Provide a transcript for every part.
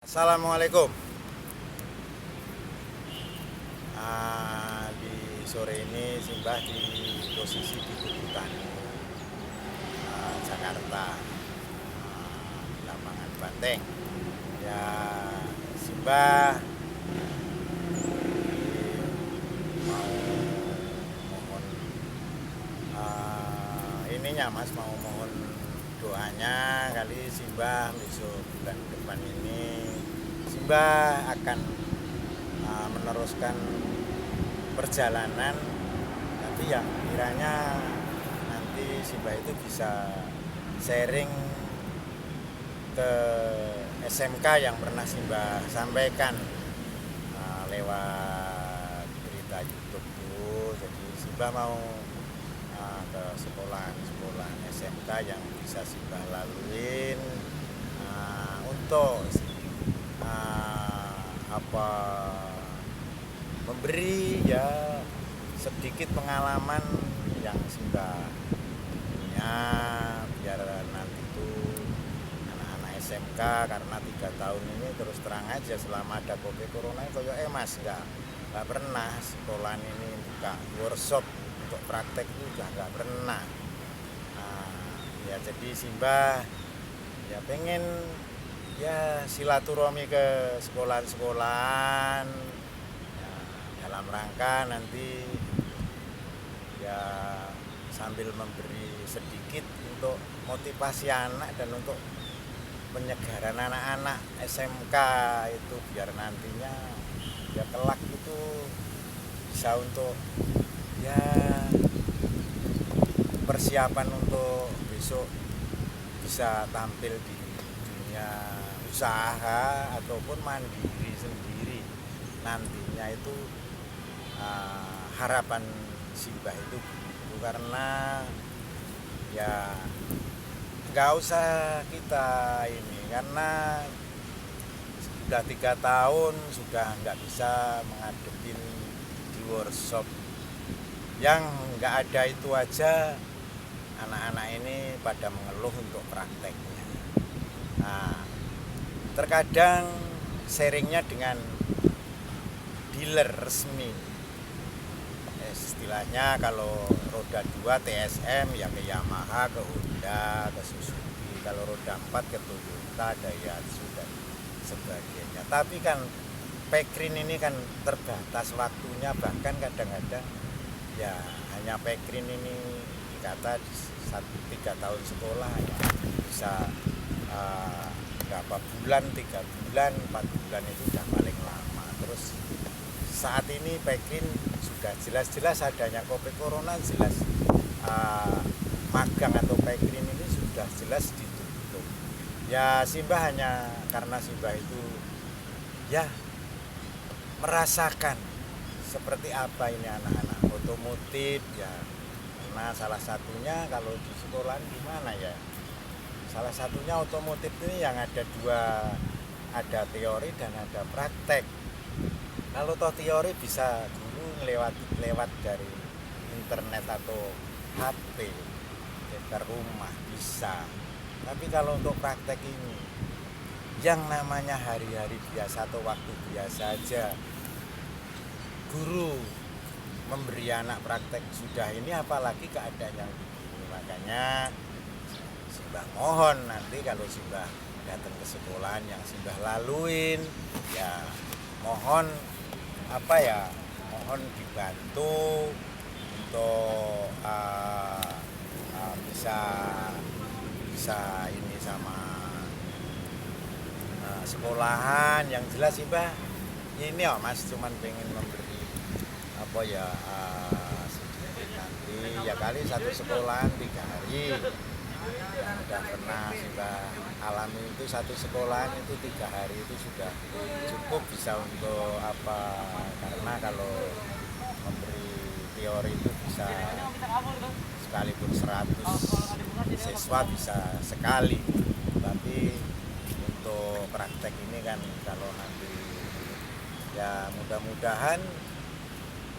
Assalamualaikum. Di sore ini Simbah di posisi di Kubutan, Jakarta, di lapangan Banteng. Ya, Simbah mau mohon ininya Mas, mau mohon doanya kali Simbah besok bulan depan ini Simbah akan meneruskan perjalanan, tapi yang kiranya nanti Simbah itu bisa sharing ke SMK yang pernah Simbah sampaikan lewat berita YouTube tuh. Jadi Simbah mau ke sekolah-sekolah SMK yang bisa Simbah laluin untuk memberi ya sedikit pengalaman yang Simbah punya, biar nanti tuh anak-anak SMK, karena 3 tahun ini terus terang aja selama ada COVID corona koyo Mas nggak pernah sekolah ini buka workshop untuk praktek juga nggak pernah. Ya jadi Simbah ya pengen ya silaturahmi ke sekolahan-sekolahan ya, dalam rangka nanti ya sambil memberi sedikit untuk motivasi anak dan untuk penyegaran anak-anak SMK itu, biar nantinya ya kelak itu bisa untuk ya persiapan untuk besok bisa tampil di dunia usaha ataupun mandiri sendiri nantinya itu. Harapan Simbah itu begitu, karena ya nggak usah kita ini, karena sudah 3 tahun sudah nggak bisa menghadapin di workshop yang nggak ada itu aja, anak-anak ini pada mengeluh untuk prakteknya. Terkadang sharingnya dengan dealer resmi, istilahnya kalau roda 2 TSM ya ke Yamaha, ke Honda, ke Suzuki, kalau roda 4 ke Toyota, Daihatsu dan sebagainya. Tapi kan Pekrin ini kan terbatas waktunya, bahkan kadang-kadang ya hanya Pekrin ini dikata 3 tahun sekolah ya bisa berapa bulan, 3 bulan, 4 bulan itu udah paling lama. Terus saat ini Pekrin sudah jelas-jelas adanya COVID corona, jelas magang atau Pekrin ini sudah jelas ditutup. Ya Simbah hanya karena Simbah itu ya merasakan seperti apa ini anak-anak otomotif ya, karena salah satunya kalau di sekolahan gimana ya, salah satunya otomotif ini yang ada 2, ada teori dan ada praktek. Kalau toh teori bisa guru lewat dari internet atau HP ke rumah bisa, tapi kalau untuk praktek ini yang namanya hari-hari biasa atau waktu biasa aja guru memberi anak praktek sudah ini, apalagi keadaan yang begini. Makanya Simbah mohon nanti kalau Simbah datang ke sekolahan yang Simbah laluin ya mohon mohon dibantu untuk bisa ini sama sekolahan. Yang jelas Simbah ini Mas cuman pengen memberi sedikit nanti ya kali satu sekolahan 3 hari yang udah pernah Simbah alami itu, satu sekolahan itu 3 hari itu sudah cukup bisa untuk karena kalau memberi teori itu bisa sekalipun 100 siswa bisa sekali, tapi untuk praktek ini kan kalau nanti ya mudah-mudahan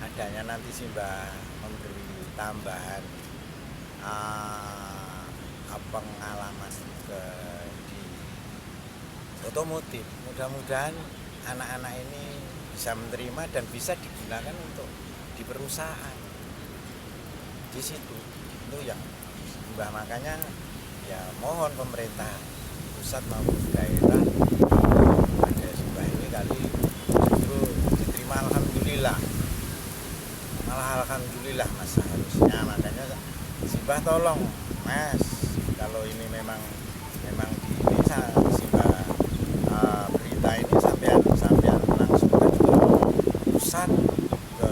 adanya nanti Simbah memberi tambahan pengalaman di otomotif. Mudah-mudahan anak-anak ini bisa menerima dan bisa digunakan untuk di perusahaan. Di situ itu yang Mbah, makanya ya mohon pemerintah pusat maupun daerah ada Simbah ini kali justru diterima, alhamdulillah. Malah alhamdulillah Mas, harusnya makanya Simbah tolong Mas, kalau ini memang di ini Simbah berita ini sampean langsung ke pusat, ke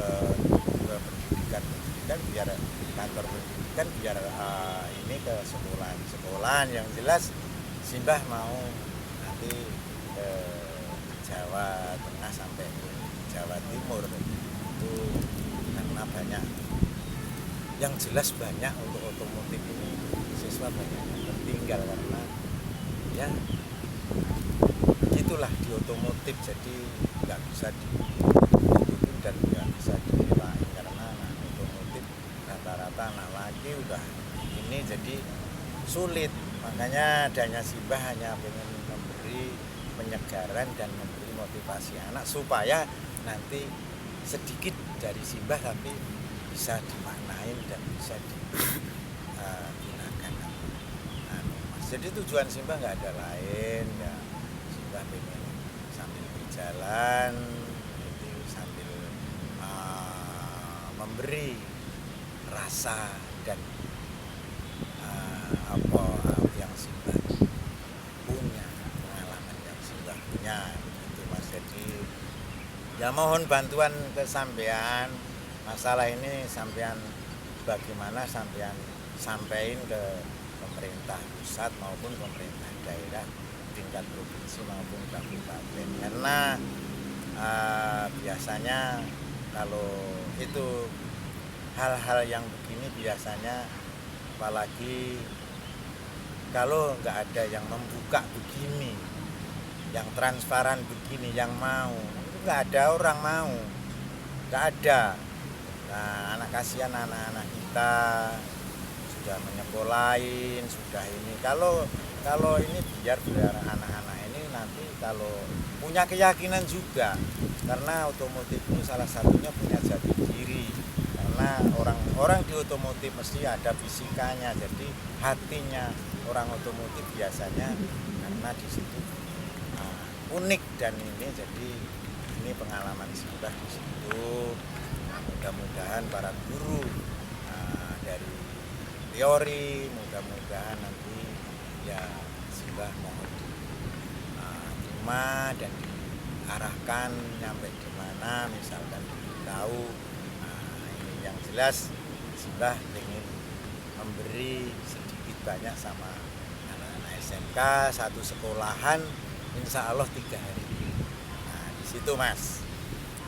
pendidikan biar kantor pendidikan, biar ini ke sekolahan yang jelas Simbah mau nanti ke Jawa Tengah sampai ke Jawa Timur itu, karena banyak yang jelas banyak untuk otomotif ini siswa banyak yang tertinggal karena ya begitulah di otomotif, jadi nggak bisa ditutup dan nggak bisa dinilai karena anak otomotif rata-rata anak laki udah ini, jadi sulit. Makanya adanya Simbah hanya ingin memberi penyegaran dan memberi motivasi anak supaya nanti sedikit dari Simbah tapi bisa dimaknain dan bisa digunakan. Jadi tujuan Simbah nggak ada lain ya, Simbah pengen sambil berjalan itu sambil memberi rasa dan apa yang Simbah punya, pengalaman yang Simbah punya itu Mas. Jadi ya mohon bantuan ke sampean, masalah ini sampean bagaimana sampean sampaikan ke pemerintah pusat maupun pemerintah daerah tingkat provinsi maupun kabupaten, karena biasanya kalau itu hal-hal yang begini biasanya, apalagi kalau nggak ada yang membuka begini, yang transparan begini, yang mau, itu nggak ada orang mau, nggak ada. Nah, kasihan anak-anak kita sudah menyekolahin, sudah ini. Kalau ini biar anak-anak ini nanti kalau punya keyakinan juga, karena otomotif ini salah satunya punya jati diri. Karena orang di otomotif mesti ada fisikanya, jadi hatinya orang otomotif biasanya karena di situ unik dan ini, jadi ini pengalaman Simbah di situ. Mudah-mudahan para guru dari teori, mudah-mudahan nanti ya Simbah mohon diterima dan diarahkan nyampe di mana, misalkan tahu. Ini yang jelas Simbah ingin memberi sedikit banyak sama anak-anak SMK satu sekolahan, insya Allah 3 hari. Nah di situ Mas.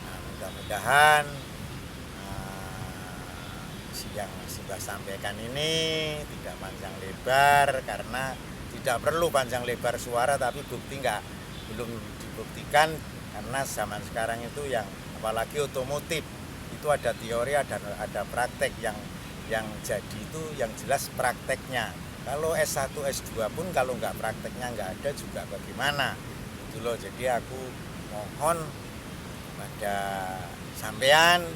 Nah, mudah-mudahan yang Simbah sampaikan ini tidak panjang lebar, karena tidak perlu panjang lebar suara tapi bukti belum dibuktikan, karena zaman sekarang itu yang apalagi otomotif itu ada teori, ada praktek, yang jadi itu yang jelas prakteknya. Kalau S1 S2 pun kalau nggak prakteknya nggak ada juga bagaimana itu loh. Jadi aku mohon pada sampean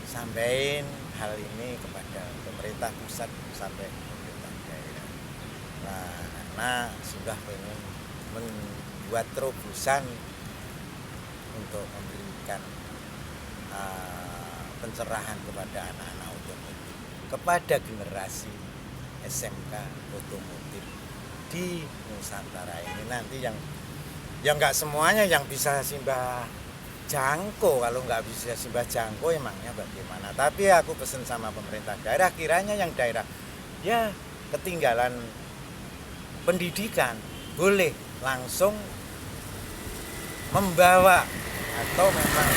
sampaikan hal ini kepada pemerintah pusat sampai pemerintah daerah. Nah, karena sudah ingin membuat terobosan untuk memberikan pencerahan kepada anak-anak otomotif, kepada generasi SMK otomotif di Nusantara ini nanti yang nggak semuanya yang bisa Simbah jangkau. Kalau nggak bisa Simbah jangkau emangnya bagaimana. Tapi aku pesen sama pemerintah daerah, kiranya yang daerah ya ketinggalan pendidikan boleh langsung membawa, atau memang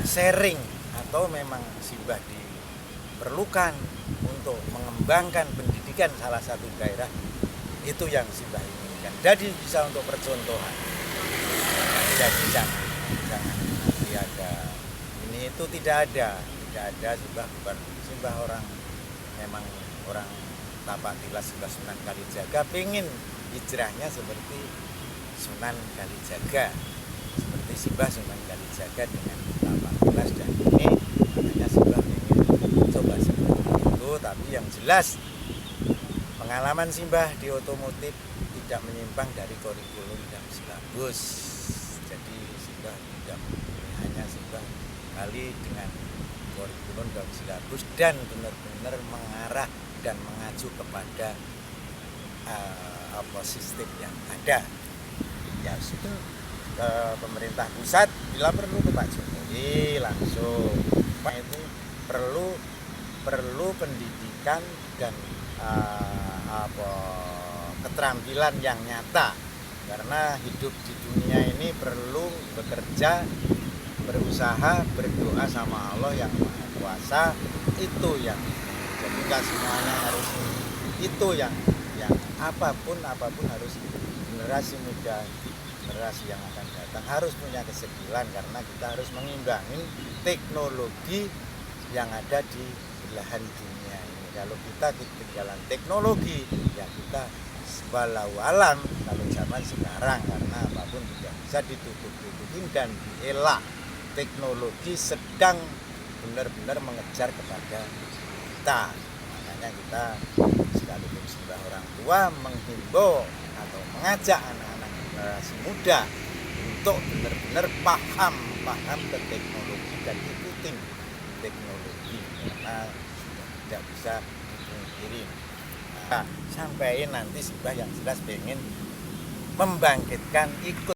sharing, atau memang Simbah diperlukan untuk mengembangkan pendidikan salah satu daerah, itu yang Simbah inginkan. Jadi bisa untuk percontohan. Jadi jangan nanti ada ini itu, tidak ada Simbah bukan Simbah orang, memang orang tapak tilas Simbah Sunan Kalijaga, pengen hijrahnya seperti Sunan Kalijaga, seperti Simbah Sunan Kalijaga dengan 18 dan ini makanya Simbah ingin coba seperti itu. Tapi yang jelas pengalaman Simbah di otomotif tidak menyimpang dari kurikulum dan silabus. Jadi Simbah tidak hanya Simbah kali dengan kurikulum dan silabus dan benar-benar mengarah dan mengacu kepada sistem yang ada. Ya sudah ke pemerintah pusat, bila perlu ke Pak Jokowi langsung. Pak itu perlu pendidikan dan keterampilan yang nyata, karena hidup di dunia ini perlu bekerja, berusaha, berdoa sama Allah yang Maha Kuasa. Itu yang jadi nggak semuanya harus itu yang apapun harus generasi muda, generasi yang akan datang harus punya kesekilan, karena kita harus mengimbangi teknologi yang ada di belahan dunia ini. Kalau kita ketinggalan teknologi, ya kita walau alam kalau zaman sekarang, karena apapun tidak bisa ditutup-tutupin dan dielak. Teknologi sedang benar-benar mengejar kepada kita. Makanya kita sekaligus sebagai orang tua menghimbau atau mengajak anak-anak generasi muda untuk benar-benar paham ke teknologi dan ikutin teknologi, karena sudah tidak bisa dipungkiri. Nah, sampai nanti Simbah yang jelas pengen membangkitkan ikut